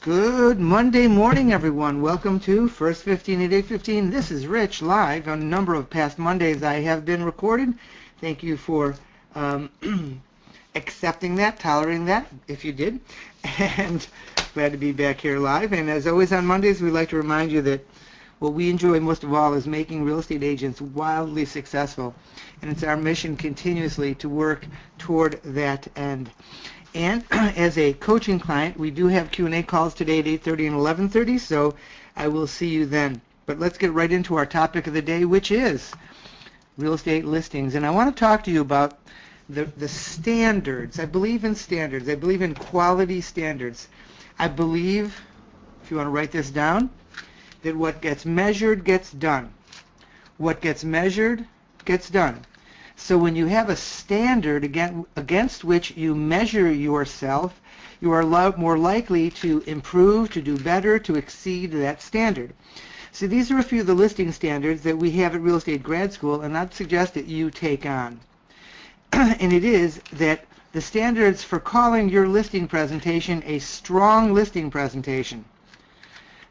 Good Monday morning, everyone. Welcome to First 15 at 8:15. This is Rich, live on a number of past Mondays I have been recorded. Thank you for accepting that, tolerating that, if you did. And glad to be back here live. And as always on Mondays, we'd like to remind you that what we enjoy most of all is making real estate agents wildly successful. And it's our mission continuously to work toward that end. And as a coaching client, we do have Q&A calls today at 8:30 and 11:30, so I will see you then. But let's get right into our topic of the day, which is real estate listings. And I want to talk to you about the standards. I believe in standards. I believe in quality standards. I believe, if you want to write this down, that what gets measured gets done. What gets measured gets done. So when you have a standard against which you measure yourself, you are more likely to improve, to do better, to exceed that standard. So these are a few of the listing standards that we have at Real Estate Grad School, and I'd suggest that you take on. And it is that the standards for calling your listing presentation a strong listing presentation.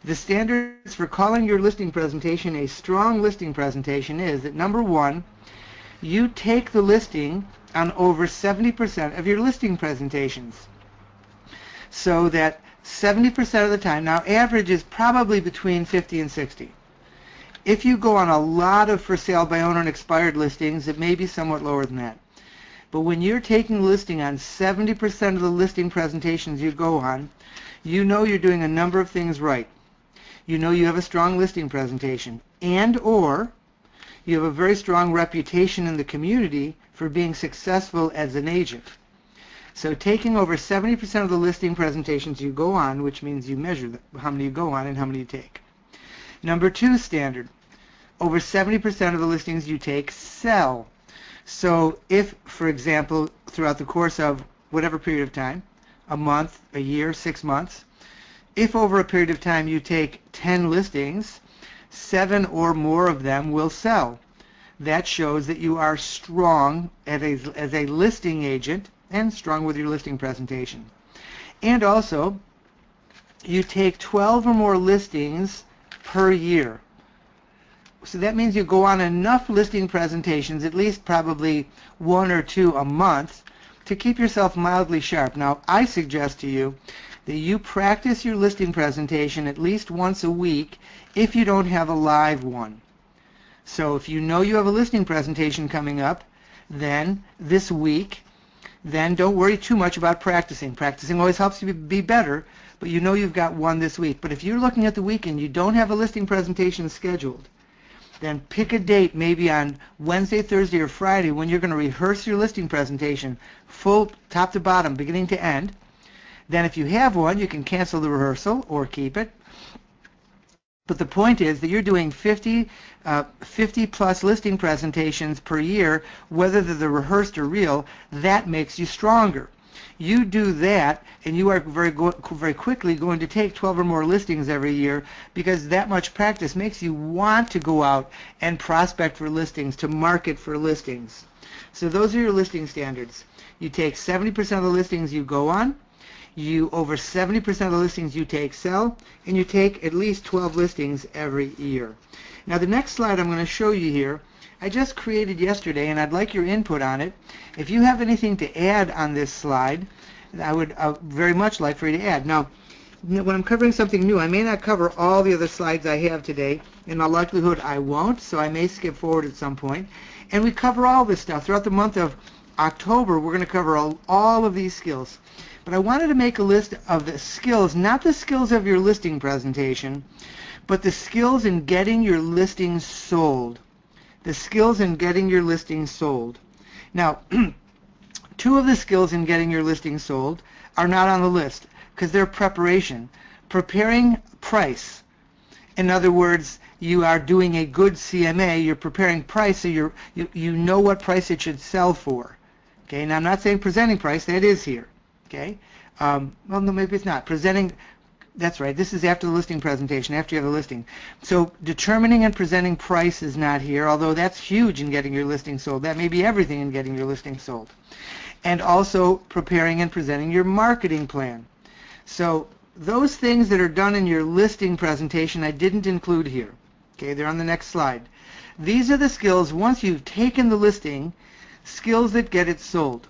The standards for calling your listing presentation a strong listing presentation is that, number one, you take the listing on over 70% of your listing presentations. So that 70% of the time, now average is probably between 50 and 60. If you go on a lot of for sale by owner and expired listings, it may be somewhat lower than that. But when you're taking the listing on 70% of the listing presentations you go on, you know you're doing a number of things right. You know you have a strong listing presentation, and or you have a very strong reputation in the community for being successful as an agent. So taking over 70% of the listing presentations you go on, which means you measure how many you go on and how many you take. Number two standard, over 70% of the listings you take sell. So if, for example, throughout the course of whatever period of time, a month, a year, 6 months, if over a period of time you take 10 listings, 7 or more of them will sell. That shows that you are strong as a listing agent and strong with your listing presentation. And also, you take 12 or more listings per year. So that means you go on enough listing presentations, at least probably 1 or 2 a month, to keep yourself mildly sharp. Now, I suggest to you that you practice your listing presentation at least once a week if you don't have a live one. So if you know you have a listing presentation coming up, then this week, then don't worry too much about practicing. Practicing always helps you be better, but you know you've got one this week. But if you're looking at the weekend, you don't have a listing presentation scheduled, then pick a date, maybe on Wednesday, Thursday, or Friday, when you're going to rehearse your listing presentation, full top to bottom, beginning to end. Then if you have one, you can cancel the rehearsal or keep it. But the point is that you're doing 50 plus listing presentations per year, whether they're rehearsed or real. That makes you stronger. You do that, and you are very quickly going to take 12 or more listings every year, because that much practice makes you want to go out and prospect for listings, to market for listings. So those are your listing standards. You take 70% of the listings you go on. Over 70% of the listings you take sell, and you take at least 12 listings every year. Now the next slide I'm going to show you here, I just created yesterday, and I'd like your input on it. If you have anything to add on this slide, I would very much like for you to add. Now, when I'm covering something new, I may not cover all the other slides I have today. In all likelihood, I won't, so I may skip forward at some point. And we cover all this stuff. Throughout the month of October, we're going to cover all of these skills. But I wanted to make a list of the skills, not the skills of your listing presentation, but the skills in getting your listing sold. The skills in getting your listing sold. Now, 2 of the skills in getting your listing sold are not on the list because they're preparation. Preparing price. In other words, you are doing a good CMA. You're preparing price, so you know what price it should sell for. Okay. Now, I'm not saying presenting price. That is here. Okay. Well, no, maybe it's not. Presenting, that's right. This is after the listing presentation, after you have the listing. So determining and presenting price is not here, although that's huge in getting your listing sold. That may be everything in getting your listing sold. And also preparing and presenting your marketing plan. So those things that are done in your listing presentation I didn't include here. Okay, they're on the next slide. These are the skills, once you've taken the listing, skills that get it sold.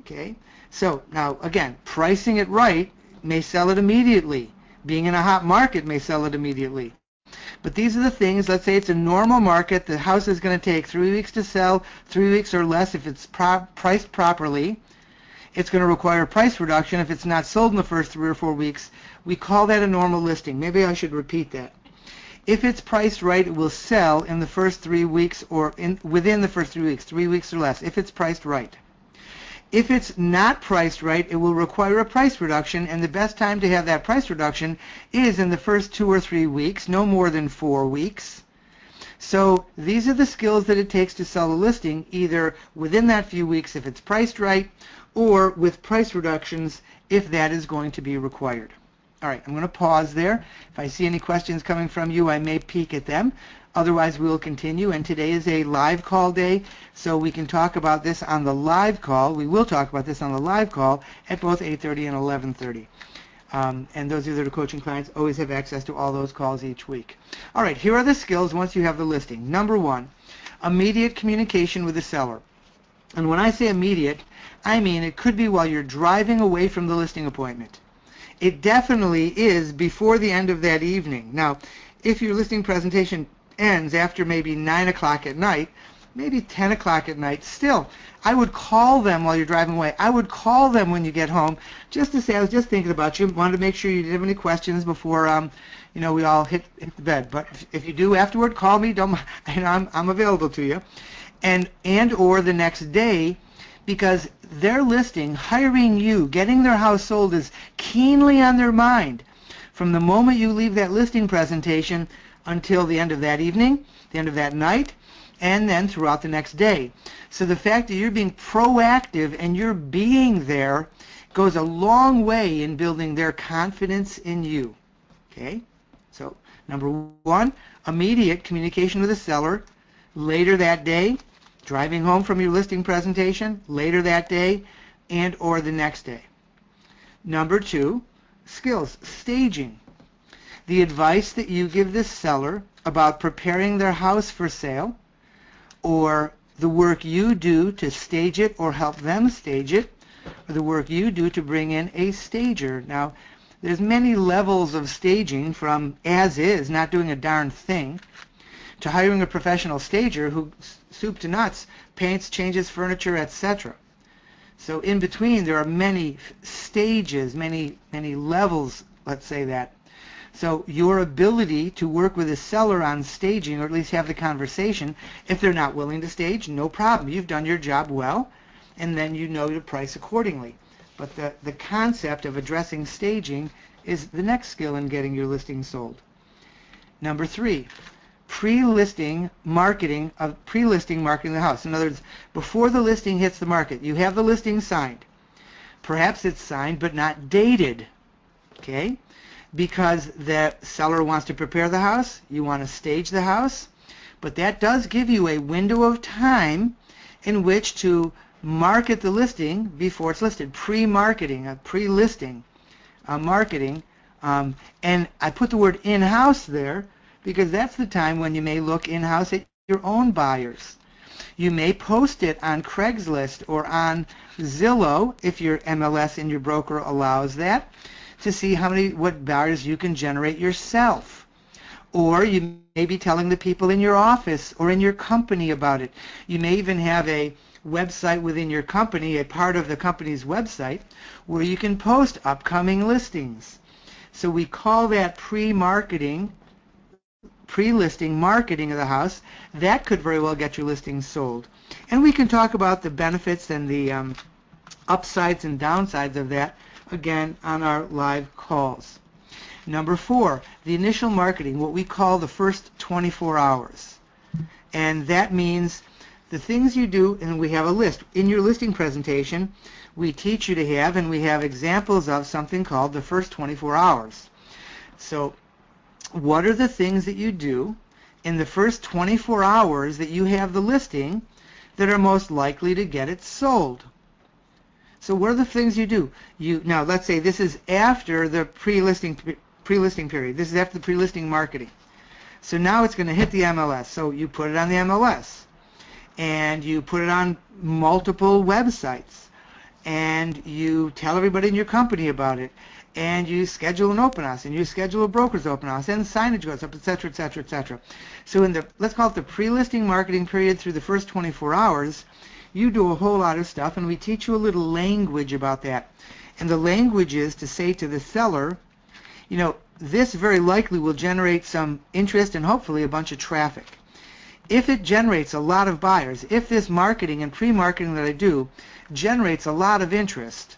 Okay, so now again, pricing it right may sell it immediately. Being in a hot market may sell it immediately. But these are the things, let's say it's a normal market, the house is going to take 3 weeks to sell, 3 weeks or less if it's priced properly. It's going to require a price reduction if it's not sold in the first 3 or 4 weeks. We call that a normal listing. Maybe I should repeat that. If it's priced right, it will sell in the first 3 weeks or within the first 3 weeks, 3 weeks or less, if it's priced right. If it's not priced right, it will require a price reduction, and the best time to have that price reduction is in the first 2 or 3 weeks, no more than 4 weeks. So these are the skills that it takes to sell a listing, either within that few weeks if it's priced right, or with price reductions if that is going to be required. All right, I'm going to pause there. If I see any questions coming from you, I may peek at them. Otherwise, we will continue, and today is a live call day, so we can talk about this on the live call. We will talk about this on the live call at both 8:30 and 11:30. And those of you that are coaching clients always have access to all those calls each week. All right, here are the skills once you have the listing. Number 1, immediate communication with the seller. And when I say immediate, I mean it could be while you're driving away from the listing appointment. It definitely is before the end of that evening. Now, if your listing presentation ends after maybe 9 o'clock at night, maybe 10 o'clock at night, still, I would call them while you're driving away. I would call them when you get home just to say, I was just thinking about you, wanted to make sure you didn't have any questions before we all hit the bed. But if you do afterward, call me. I'm available to you. And or the next day, because their listing, hiring you, getting their house sold is keenly on their mind from the moment you leave that listing presentation until the end of that evening, the end of that night, and then throughout the next day. So the fact that you're being proactive and you're being there goes a long way in building their confidence in you. Okay? So number 1, immediate communication with the seller. Later that day, driving home from your listing presentation, later that day, and or the next day. Number 2, skills, staging. The advice that you give the seller about preparing their house for sale, or the work you do to stage it or help them stage it, or the work you do to bring in a stager. Now, there's many levels of staging, from as is, not doing a darn thing, to hiring a professional stager who, soup to nuts, paints, changes furniture, etc. So in between, there are many stages, many levels, let's say that. So your ability to work with a seller on staging, or at least have the conversation, if they're not willing to stage, no problem. You've done your job well, and then you know to price accordingly. But the concept of addressing staging is the next skill in getting your listing sold. Number 3, pre-listing marketing of the house. In other words, before the listing hits the market, you have the listing signed. Perhaps it's signed but not dated. Okay? Because the seller wants to prepare the house, you want to stage the house, but that does give you a window of time in which to market the listing before it's listed. Pre-marketing, pre-listing marketing, and I put the word in-house there because that's the time when you may look in-house at your own buyers. You may post it on Craigslist or on Zillow if your MLS and your broker allows that, to see what buyers you can generate yourself. Or you may be telling the people in your office or in your company about it. You may even have a website within your company, a part of the company's website, where you can post upcoming listings. So we call that pre-marketing, pre-listing marketing of the house. That could very well get your listing sold. And we can talk about the benefits and the upsides and downsides of that again on our live calls. Number 4, the initial marketing, what we call the first 24 hours. And that means the things you do, and we have a list. In your listing presentation, we teach you to have, and we have examples of something called the first 24 hours. So what are the things that you do in the first 24 hours that you have the listing that are most likely to get it sold? So what are the things you do? Now let's say this is after the pre-listing period. This is after the pre-listing marketing. So now it's going to hit the MLS. So you put it on the MLS, and you put it on multiple websites, and you tell everybody in your company about it, and you schedule an open house, and you schedule a broker's open house, and signage goes up, etc., etc., etc. So in the, let's call it the pre-listing marketing period through the first 24 hours, you do a whole lot of stuff, and we teach you a little language about that. And the language is to say to the seller, you know, this very likely will generate some interest and hopefully a bunch of traffic. If it generates a lot of buyers, if this marketing and pre-marketing that I do generates a lot of interest,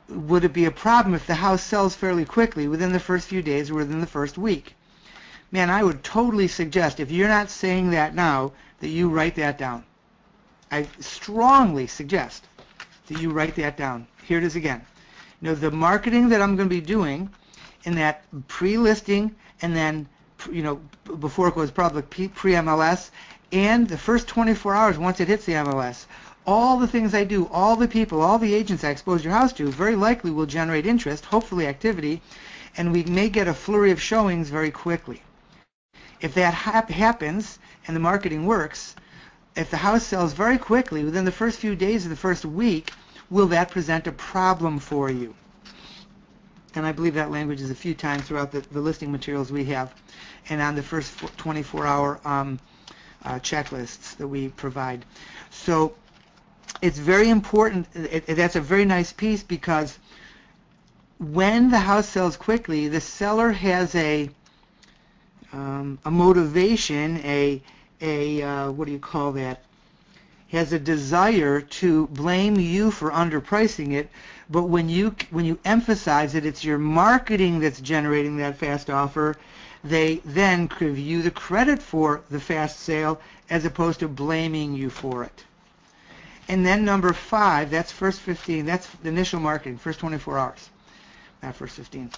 would it be a problem if the house sells fairly quickly within the first few days or within the first week? Man, I would totally suggest, if you're not saying that now, that you write that down. I strongly suggest that you write that down. Here it is again. You know, the marketing that I'm going to be doing in that pre-listing, and then, you know, before it goes public, pre-MLS, and the first 24 hours once it hits the MLS, all the things I do, all the people, all the agents I expose your house to very likely will generate interest, hopefully activity, and we may get a flurry of showings very quickly. If that happens and the marketing works, if the house sells very quickly within the first few days of the first week, will that present a problem for you? And I believe that language is a few times throughout the listing materials we have, and on the first 24-hour checklists that we provide. So it's very important. That's a very nice piece, because when the house sells quickly, the seller has a motivation, what do you call that? Has a desire to blame you for underpricing it, but when you emphasize that it's your marketing that's generating that fast offer, they then give you the credit for the fast sale as opposed to blaming you for it. And then number 5, that's first 15, that's the initial marketing, first 24 hours, not first 15.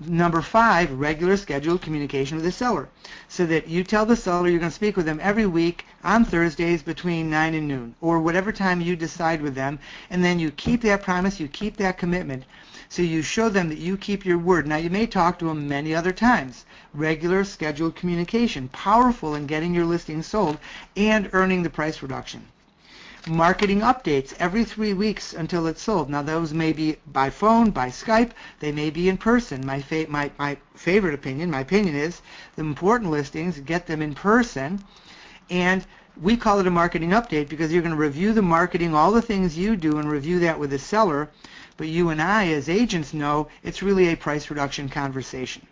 Number 5, regular scheduled communication with the seller, so that you tell the seller you're going to speak with them every week on Thursdays between 9 and noon, or whatever time you decide with them, and then you keep that promise, you keep that commitment, so you show them that you keep your word. Now, you may talk to them many other times. Regular scheduled communication, powerful in getting your listing sold and earning the price reduction. Marketing updates every 3 weeks until it's sold. Now, those may be by phone, by Skype, they may be in person. My favorite opinion, my opinion is the important listings, get them in person, and we call it a marketing update because you're going to review the marketing, all the things you do, and review that with the seller, but you and I as agents know it's really a price reduction conversation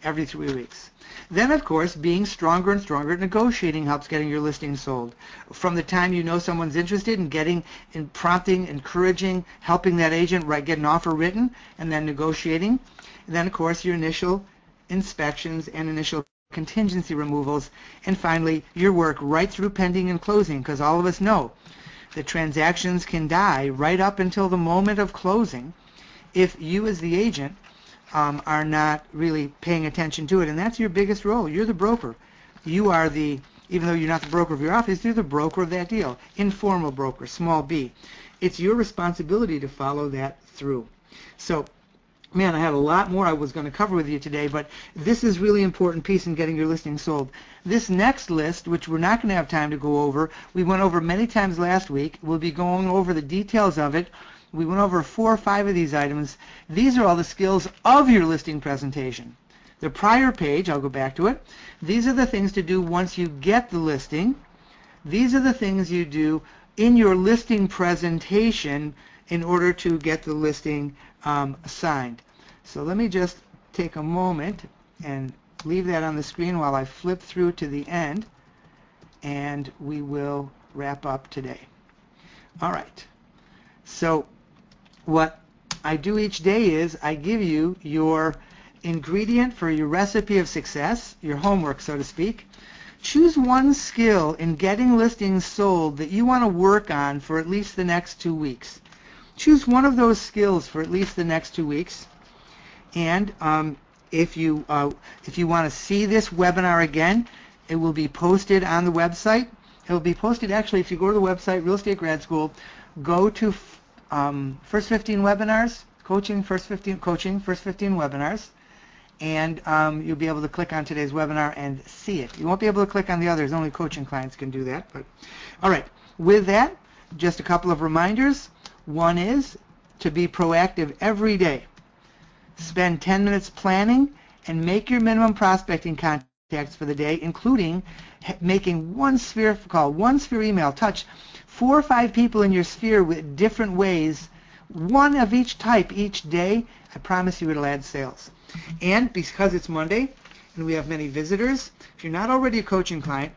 every 3 weeks. Then, of course, being stronger and stronger at negotiating helps getting your listing sold. From the time you know someone's interested in getting, in prompting, encouraging, helping that agent get an offer written, and then negotiating. And then, of course, your initial inspections and initial contingency removals. And finally, your work right through pending and closing, because all of us know that transactions can die right up until the moment of closing if you as the agent are not really paying attention to it. And that's your biggest role. You're the broker. You are the, even though you're not the broker of your office, you're the broker of that deal. Informal broker, small b. It's your responsibility to follow that through. So, man, I have a lot more I was going to cover with you today, but this is really important piece in getting your listing sold. This next list, which we're not going to have time to go over, we went over many times last week. We'll be going over the details of it. We went over 4 or 5 of these items. These are all the skills of your listing presentation. The prior page, I'll go back to it. These are the things to do once you get the listing. These are the things you do in your listing presentation in order to get the listing signed. So let me just take a moment and leave that on the screen while I flip through to the end, and we will wrap up today. All right. So what I do each day is I give you your ingredient for your recipe of success, your homework, so to speak. Choose one skill in getting listings sold that you want to work on for at least the next 2 weeks. Choose one of those skills for at least the next 2 weeks. And if you want to see this webinar again, it will be posted on the website. It will be posted, actually, if you go to the website, Real Estate Grad School, go to first 15 webinars, first 15 webinars, and you'll be able to click on today's webinar and see it. You won't be able to click on the others. Only coaching clients can do that. But all right, with that, just a couple of reminders. One is to be proactive every day. Spend 10 minutes planning and make your minimum prospecting contacts for the day, including making one sphere call, one sphere email. Touch 4 or 5 people in your sphere with different ways, one of each type each day. I promise you it'll add sales. And because it's Monday and we have many visitors, if you're not already a coaching client,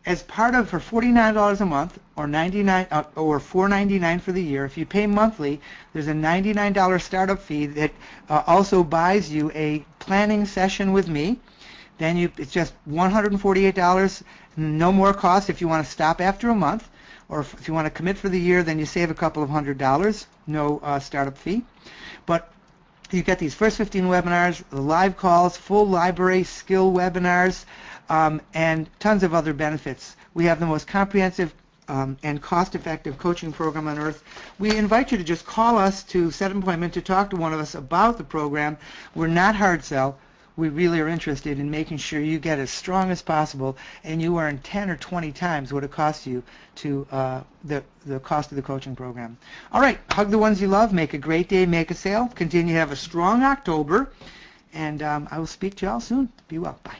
as part of, for $49 a month or $4.99 for the year, if you pay monthly, there's a $99 startup fee that also buys you a planning session with me. Then it's just $148, no more cost if you want to stop after a month, or if you want to commit for the year, then you save a couple of $100, no startup fee. But you get these first 15 webinars, the live calls, full library, skill webinars, and tons of other benefits. We have the most comprehensive and cost-effective coaching program on earth. We invite you to just call us to set an appointment to talk to one of us about the program. We're not hard sell. We really are interested in making sure you get as strong as possible and you earn 10 or 20 times what it costs you to the cost of the coaching program. All right, hug the ones you love. Make a great day. Make a sale. Continue to have a strong October. And I will speak to you all soon. Be well. Bye.